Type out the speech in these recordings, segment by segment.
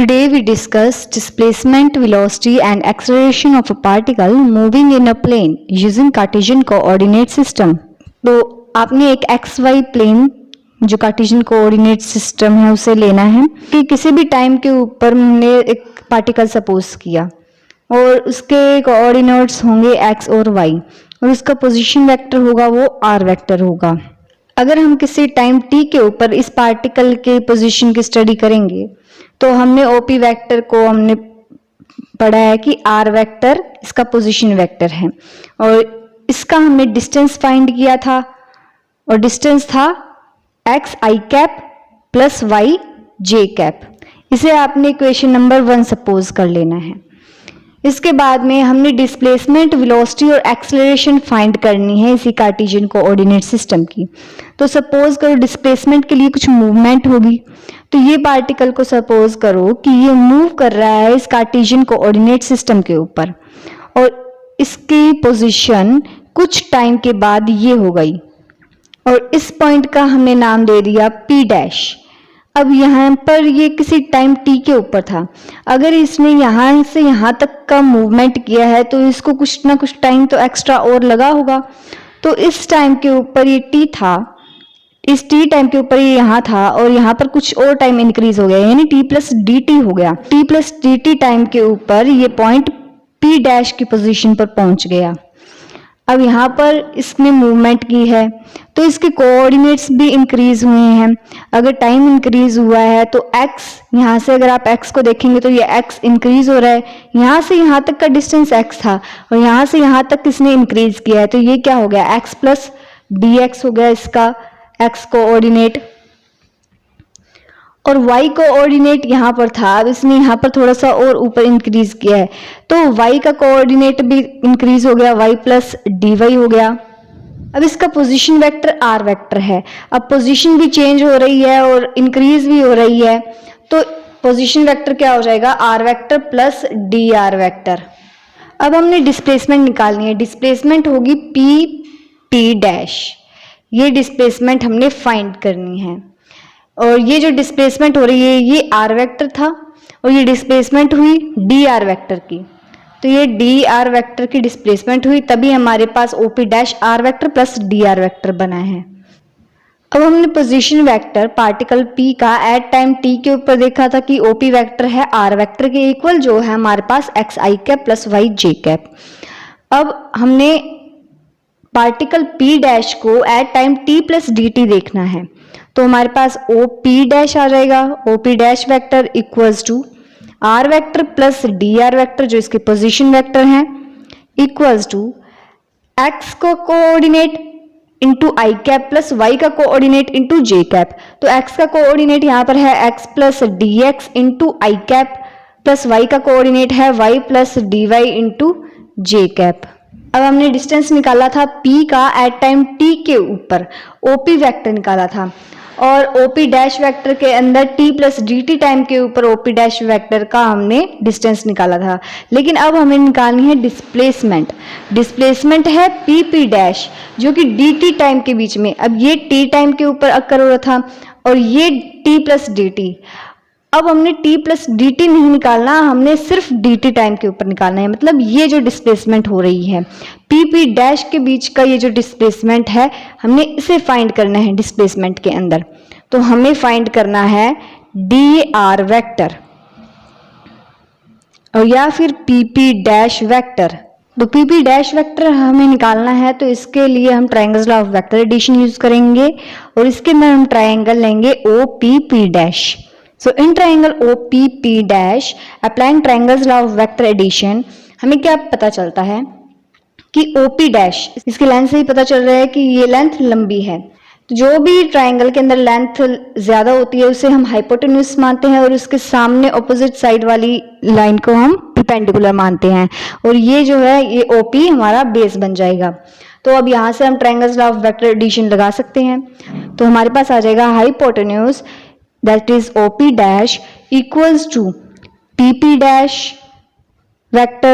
Today we discuss displacement, velocity and acceleration of a particle moving in a plane using Cartesian coordinate system. तो आपने एक XY plane जो Cartesian coordinate system है उसे लेना है कि किसी भी टाइम के ऊपर हमने एक पार्टिकल सपोज किया और उसके कोऑर्डिनेट्स होंगे x और y और उसका पोजीशन वेक्टर होगा वो r वेक्टर होगा। अगर हम किसी टाइम t के ऊपर इस पार्टिकल के पोजीशन की स्टडी करेंगे तो हमने OP वेक्टर को हमने पढ़ा है कि r वेक्टर इसका पोजीशन वेक्टर है और इसका हमने डिस्टेंस फाइंड किया था और डिस्टेंस था x i cap plus y j cap. इसे आपने इक्वेशन नंबर 1 सपोज कर लेना है। इसके बाद में हमने डिस्प्लेसमेंट, वेलोसिटी और एक्सेलरेशन फाइंड करनी है इसी कार्टेशियन कोऑर्डिनेट सिस्टम की। तो सपोज करो डिस्प्लेसमेंट के लिए कुछ मूवमेंट होगी, तो ये पार्टिकल को सपोज करो कि ये मूव कर रहा है इस कार्टेशियन कोऑर्डिनेट सिस्टम के ऊपर और इसकी पोजीशन कुछ टाइम के बाद ये हो गई और इस पॉइंट का हमने नाम दे दिया P डैश। अब यहाँ पर ये किसी टाइम t के ऊपर था, अगर इसने यहाँ से यहाँ तक का मूवमेंट किया है तो इसको कुछ ना कुछ टाइम तो एक्स्ट्रा और लगा होगा। तो इस टाइम के ऊपर ये t था, इस t टाइम के ऊपर ये यहाँ था और यहाँ पर कुछ और टाइम इंक्रीज हो गया यानी t प्लस dt हो गया। t प्लस dt टाइम के ऊपर ये पॉइंट P डैश की पोजीशन पर पहुंच गया। अब यहाँ पर इसने मूवमेंट की है तो इसके कोऑर्डिनेट्स भी इंक्रीज हुए हैं। अगर टाइम इंक्रीज हुआ है तो x, यहाँ से अगर आप x को देखेंगे तो ये x इंक्रीज हो रहा है। यहाँ से यहाँ तक का डिस्टेंस x था और यहाँ से यहाँ तक इसने इंक्रीज किया है तो ये क्या हो गया x प्लस dx हो गया इसका x कोऑर्डिनेट। और y कोऑर्डिनेट यहाँ पर था, अब इसने यहाँ पर थोड़ा सा और ऊपर इंक्रीज किया है तो y का कोऑर्डिनेट भी इंक्रीज हो गया, y प्लस dy हो गया। अब इसका पोजीशन वेक्टर r वेक्टर है। अब पोजीशन भी चेंज हो रही है और इंक्रीज भी हो रही है तो पोजीशन वेक्टर क्या हो जाएगा r vector plus dr vector. अब हमने डिस्प्लेसमेंट निकालनी है। डिस्प्लेसमेंट होगी p डैश, ये डिस्प्लेसमेंट हमने फाइंड करनी है और ये जो डिस्प्लेसमेंट हो रही है ये r वेक्टर था और ये डिस्प्लेसमेंट हुई dr वेक्टर की। तो ये dr वेक्टर की डिस्प्लेसमेंट हुई तभी हमारे पास OP dash r vector plus dr vector बना है। अब हमने पोजीशन वेक्टर पार्टिकल P का एट टाइम t के ऊपर देखा था कि OP वेक्टर है r वेक्टर के इक्वल जो है हमारे पास x i cap plus y j cap. अब हमने पार्टिकल P डैश को at time t plus dt देखना है तो हमारे पास OP डैश आ जाएगा। OP dash vector equals to r vector plus dr vector जो इसके पोजीशन वेक्टर हैं इक्वल्स टू x को coordinate into i cap plus y का कोऑर्डिनेट इंटू j कैप। तो x का कोऑर्डिनेट यहाँ पर है x plus dx into i cap plus y का कोऑर्डिनेट है y plus dy into j cap. अब हमने डिस्टेंस निकाला था p का एट टाइम t के ऊपर OP वेक्टर निकाला था और OP डैश वेक्टर के अंदर t प्लस dt टाइम के ऊपर OP डैश वेक्टर का हमने डिस्टेंस निकाला था। लेकिन अब हमें निकालनी है डिस्प्लेसमेंट। डिस्प्लेसमेंट है p डैश जो कि dt टाइम के बीच में, अब ये t टाइम के ऊपर अकर हो रहा था और ये t प्लस dt। अब हमने t प्लस dt नहीं निकालना, हमने सिर्फ dt टाइम के ऊपर निकालना है। मतलब ये जो डिस्प्लेसमेंट हो रही है p डैश के बीच का ये जो डिस्प्लेसमेंट है हमने इसे फाइंड करना है डिस्प्लेसमेंट के अंदर। तो हमें फाइंड करना है dr वेक्टर और या फिर pp डैश वेक्टर। तो pp डैश वेक्टर हमें निकालना है तो इसके लिए हम triangles law of vector addition use करेंगे और इसके अंदर हम ट्रायंगल लेंगे OPP dash. So in triangle OPP dash applying triangles law of vector addition हमें क्या पता चलता है कि OP डैश, इसकी लेंथ से ही पता चल रहा है कि ये लेंथ लंबी है। तो जो भी ट्राइंगल के अंदर लेंथ ज्यादा होती है उसे हम हाइपोटेन्यूज मानते हैं और उसके सामने ऑपोजिट साइड वाली लाइन को हम परपेंडिकुलर मानते हैं और ये जो है ये OP हमारा बेस बन जाएगा। तो अब यहाँ से हम triangles law of vector addition लगा सकते हैं। तो हमारे पास आ जाएगा hypotenuse that is OP dash equals to PP dash vector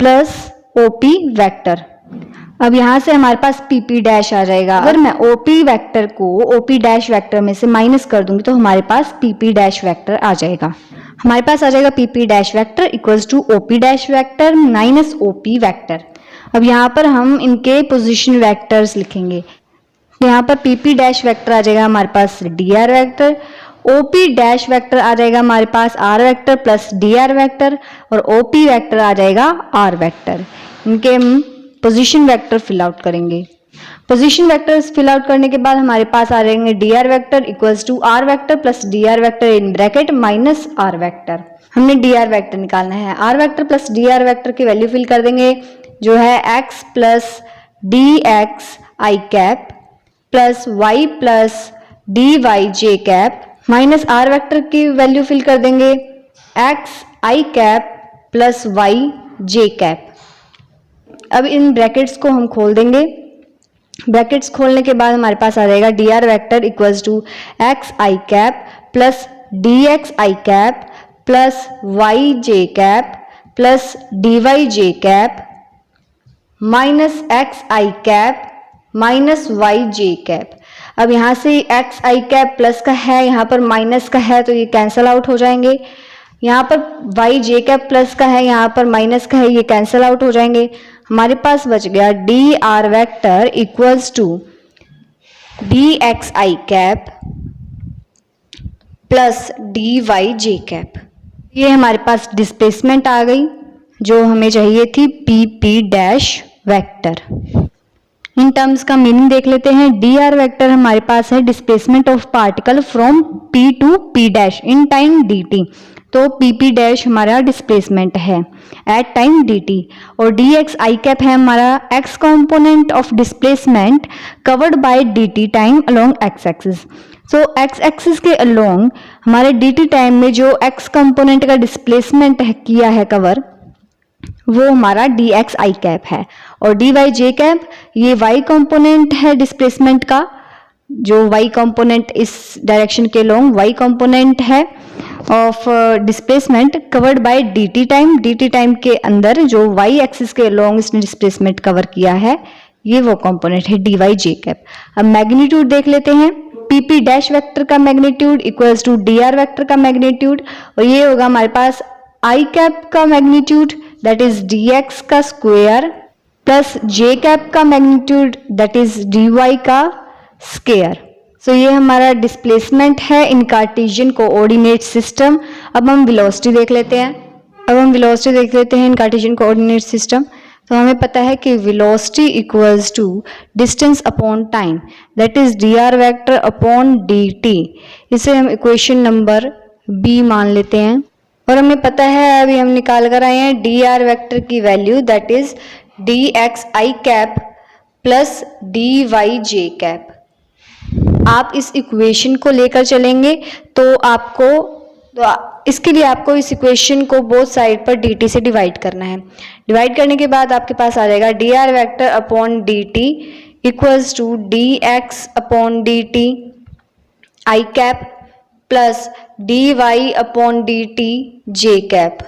plus OP vector। अब यहाँ से हमारे पास PP डैश आ जाएगा। अगर मैं OP वेक्टर को OP डैश वेक्टर में से माइनस कर दूंगी तो हमारे पास PP डैश वेक्टर आ जाएगा। हमारे पास आ जाएगा PP dash vector equals to OP dash vector minus OP vector. अब यहाँ पर हम इनके पोजीशन वेक्टर्स लिखेंगे। तो यहाँ पर PP डैश वेक्टर आ जाएगा हमारे पास DR vector, OP dash vector आ जाएगा हमारे पास R vector plus DR vector और OP वेक्टर आ जाएगा R वेक्टर। इनके हम पोजीशन वेक्टर फिल आउट करेंगे। पोजीशन वेक्टर्स फिल आउट करने के बाद हमारे पास आ जाएंगे DR vector equals to R vector plus DR vector in bracket minus R vector. हमने DR वेक्टर निकालना है। R vector plus DR vector की वैल्यू फिल कर देंगे जो है x plus dx i cap plus y plus dy j cap minus R vector की value fill कर देंगे x i cap plus y j cap. अब इन ब्रैकेट्स को हम खोल देंगे। ब्रैकेट्स खोलने के बाद हमारे पास आ जाएगा DR vector equals to x i cap plus dx i cap plus y j cap plus dy j cap minus x i cap minus y j cap. अब यहाँ से x i कैप प्लस का है, यहाँ पर minus का है, तो ये कैंसल आउट हो जाएंगे। यहाँ पर y j कैप प्लस का है, यहाँ पर माइनस का है, ये कैंसल आउट हो जाएंगे। हमारे पास बच गया dr vector equals to dx i cap plus dy j cap. ये हमारे पास डिस्प्लेसमेंट आ गई जो हमें चाहिए थी PP डैश वेक्टर। इन टर्म्स का मीनिंग देख लेते हैं। dr वेक्टर हमारे पास है displacement of particle from P to P dash in time dt, तो PP डैश हमारा डिस्प्लेसमेंट है एट टाइम dt और dx i कैप है हमारा x component of displacement covered by dt time along x axis. So x axis के along हमारे dt time में जो x कंपोनेंट का डिस्प्लेसमेंट किया है कवर, वो हमारा dx i कैप है और dy j कैप ये y कंपोनेंट है डिस्प्लेसमेंट का, जो y कंपोनेंट इस डायरेक्शन के लॉन्ग y कंपोनेंट है of displacement covered by dt time के अंदर जो y एक्सिस के लॉन्ग इसने डिस्प्लेसमेंट कवर किया है, ये वो कंपोनेंट है dy j कैप। अब मैग्नीट्यूड देख लेते हैं। PP डैश वेक्टर का magnitude equals to dr vector का मैग्नीट्यूड और ये होगा हमारे पास i कैप का मैग्नीट्यूड दैट इज dx का स्क्वायर प्लस j कैप का मैग्नीट्यूड दैट इज dy का स्क्वायर। सो ये हमारा डिस्प्लेसमेंट है इन कार्टेशियन कोऑर्डिनेट सिस्टम। अब हम वेलोसिटी देख लेते हैं। In Cartesian coordinate system. तो हमें पता है कि velocity equals to distance upon time that is dr vector upon dt। इसे हम इक्वेशन नंबर B मान लेते हैं और हमें पता है, अभी हम निकाल कर आए हैं dr वेक्टर की value that is dx i cap plus dy j cap. आप इस इक्वेशन को लेकर चलेंगे तो इसके लिए आपको इस इक्वेशन को बोथ साइड पर dt से डिवाइड करना है। डिवाइड करने के बाद आपके पास आ जाएगा dr vector upon dt equals to dx upon dt i cap plus dy upon dt j cap.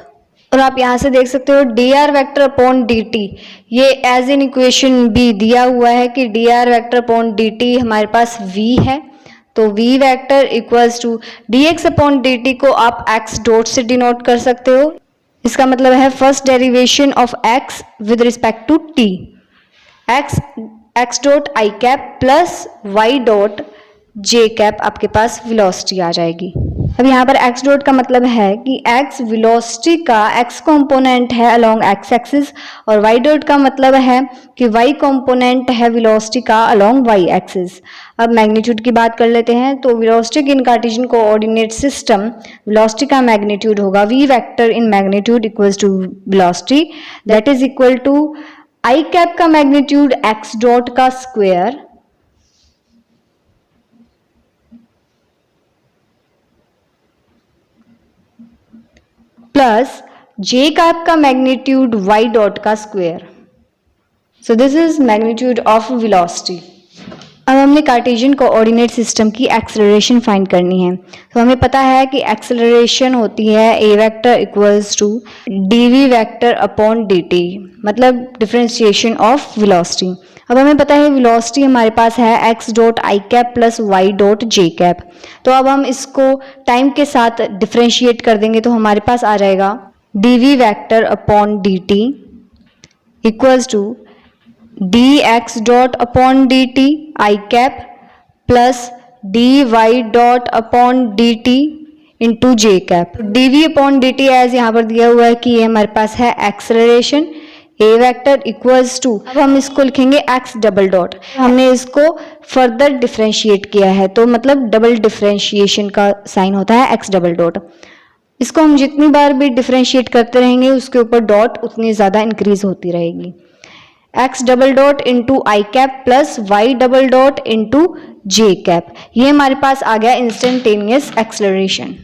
और आप यहाँ से देख सकते हो dr वेक्टर अपॉन dt, ये एज इन इक्वेशन B दिया हुआ है कि dr वेक्टर अपॉन dt हमारे पास v है, तो v vector equals to dx upon dt को आप x डॉट से डिनोट कर सकते हो। इसका मतलब है first derivation of x with respect to t, x dot i cap plus y dot j cap आपके पास वेलोसिटी आ जाएगी। अब यहाँ पर x डॉट का मतलब है कि x वेलोसिटी का x कंपोनेंट है अलोंग x एक्सिस और y डॉट का मतलब है कि y कंपोनेंट है वेलोसिटी का अलोंग y एक्सिस। अब मैग्नीट्यूड की बात कर लेते हैं। तो velocity in Cartesian coordinate system velocity का मैग्नीट्यूड होगा v vector in magnitude equals to velocity that is equal to i cap का मैग्नीट्यूड x डॉट का स्क्वायर प्लस j कैप का मैग्नीट्यूड y डॉट का square. So this is magnitude of velocity. अब हमने Cartesian coordinate system की acceleration find करनी है। तो हमें पता है कि एक्सेलरेशन होती है a vector equals to dv vector upon dt, मतलब डिफरेंशिएशन ऑफ वेलोसिटी। अब हमें पता है वेलोसिटी हमारे पास है x dot i cap plus y dot j cap. तो अब हम इसको टाइम के साथ डिफ्रेंशिएट कर देंगे तो हमारे पास आ जाएगा dv vector upon dt equals to dx dot upon dt i cap plus dy dot upon dt into j cap. dv upon dt as यहाँ पर दिया हुआ है कि ये हमारे पास है acceleration a vector equals to, अब हम इसको लिखेंगे x डबल डॉट। हमने इसको फर्दर डिफरेंशिएट किया है तो मतलब डबल डिफरेंशिएशन का साइन होता है x डबल डॉट। इसको हम जितनी बार भी डिफरेंशिएट करते रहेंगे उसके ऊपर डॉट उतनी ज़्यादा इंक्रीज होती रहेगी। x double dot into i cap plus y double dot into j cap. ये हमारे पास आ गया इंस्टेंटेनियस एक्सेलरेशन।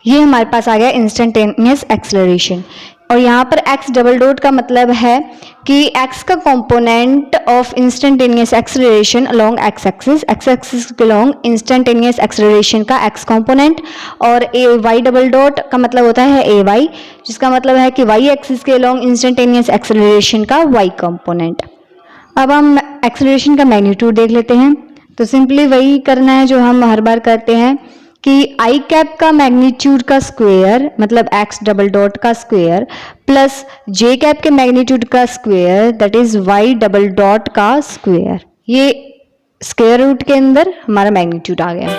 ये हमारे पास आ गया इंस्टेंटेनियस एक्सेलरेशन। और यहाँ पर x डबल डॉट का मतलब है कि x का component of instantaneous acceleration along x axis के अलोंग इंस्टेंटेनियस एक्सेलरेशन का x कंपोनेंट, और y डबल डॉट का मतलब होता है ay, जिसका मतलब है कि y एक्सिस के अलोंग इंस्टेंटेनियस एक्सेलरेशन का y कंपोनेंट। अब हम एक्सेलरेशन का मैग्नीट्यूड देख लेते हैं। तो सिंपली वही करना है जो हम हर बार करते हैं कि आई कैप का मैग्नीट्यूड का स्क्वायर मतलब x डबल डॉट का स्क्वायर प्लस जे कैप के मैग्नीट्यूड का square that is y double dot का स्क्वायर। ये स्क्वायर रूट के अंदर हमारा मैग्नीट्यूड आ गया।